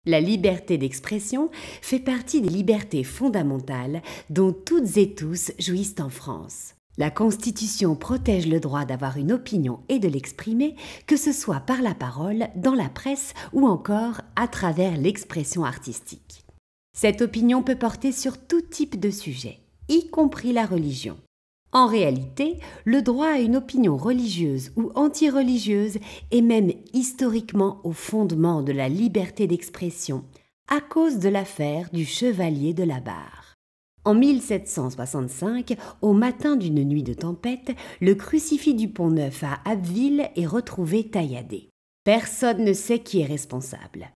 La liberté d'expression fait partie des libertés fondamentales dont toutes et tous jouissent en France. La Constitution protège le droit d'avoir une opinion et de l'exprimer, que ce soit par la parole, dans la presse ou encore à travers l'expression artistique. Cette opinion peut porter sur tout type de sujet, y compris la religion. En réalité, le droit à une opinion religieuse ou anti-religieuse est même historiquement au fondement de la liberté d'expression à cause de l'affaire du chevalier de la Barre. En 1765, au matin d'une nuit de tempête, le crucifix du Pont-Neuf à Abbeville est retrouvé tailladé. Personne ne sait qui est responsable.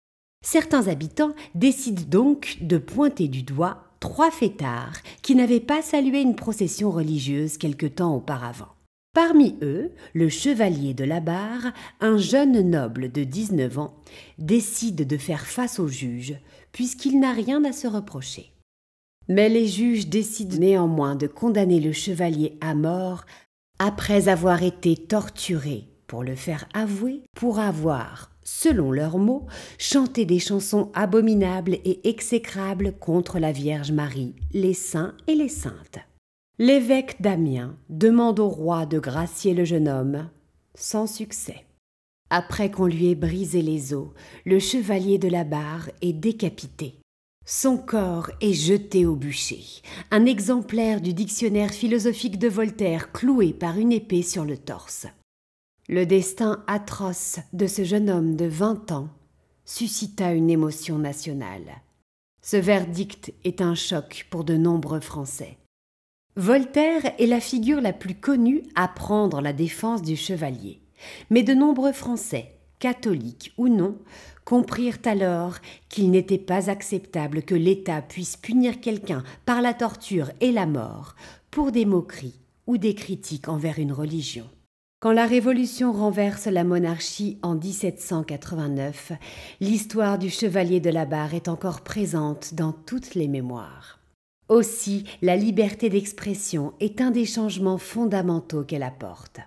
Certains habitants décident donc de pointer du doigt 3 fêtards qui n'avaient pas salué une procession religieuse quelque temps auparavant. Parmi eux, le chevalier de la Barre, un jeune noble de 19 ans, décide de faire face au juge puisqu'il n'a rien à se reprocher. Mais les juges décident néanmoins de condamner le chevalier à mort après avoir été torturé pour le faire avouer pour avoir, selon leurs mots, chanté des chansons abominables et exécrables contre la Vierge Marie, les saints et les saintes. L'évêque d'Amiens demande au roi de gracier le jeune homme, sans succès. Après qu'on lui ait brisé les os, le chevalier de la Barre est décapité. Son corps est jeté au bûcher, un exemplaire du dictionnaire philosophique de Voltaire cloué par une épée sur le torse. Le destin atroce de ce jeune homme de 20 ans suscita une émotion nationale. Ce verdict est un choc pour de nombreux Français. Voltaire est la figure la plus connue à prendre la défense du chevalier, mais de nombreux Français, catholiques ou non, comprirent alors qu'il n'était pas acceptable que l'État puisse punir quelqu'un par la torture et la mort pour des moqueries ou des critiques envers une religion. Quand la Révolution renverse la monarchie en 1789, l'histoire du chevalier de la Barre est encore présente dans toutes les mémoires. Aussi, la liberté d'expression est un des changements fondamentaux qu'elle apporte.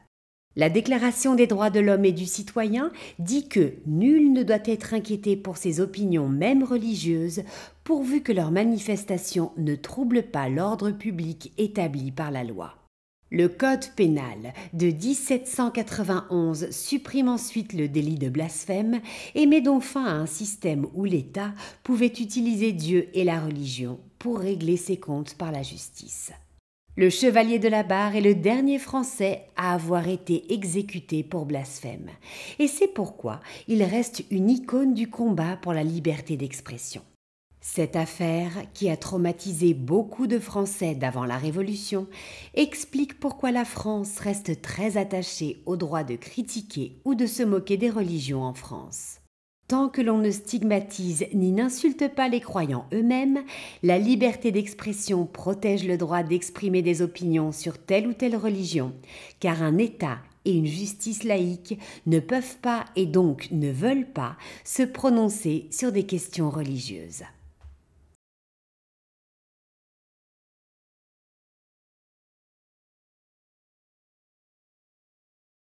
La Déclaration des droits de l'homme et du citoyen dit que nul ne doit être inquiété pour ses opinions, même religieuses, pourvu que leurs manifestations ne troublent pas l'ordre public établi par la loi. Le Code pénal de 1791 supprime ensuite le délit de blasphème et met donc fin à un système où l'État pouvait utiliser Dieu et la religion pour régler ses comptes par la justice. Le chevalier de la Barre est le dernier Français à avoir été exécuté pour blasphème, et c'est pourquoi il reste une icône du combat pour la liberté d'expression. Cette affaire, qui a traumatisé beaucoup de Français d'avant la Révolution, explique pourquoi la France reste très attachée au droit de critiquer ou de se moquer des religions en France. Tant que l'on ne stigmatise ni n'insulte pas les croyants eux-mêmes, la liberté d'expression protège le droit d'exprimer des opinions sur telle ou telle religion, car un État et une justice laïque ne peuvent pas et donc ne veulent pas se prononcer sur des questions religieuses.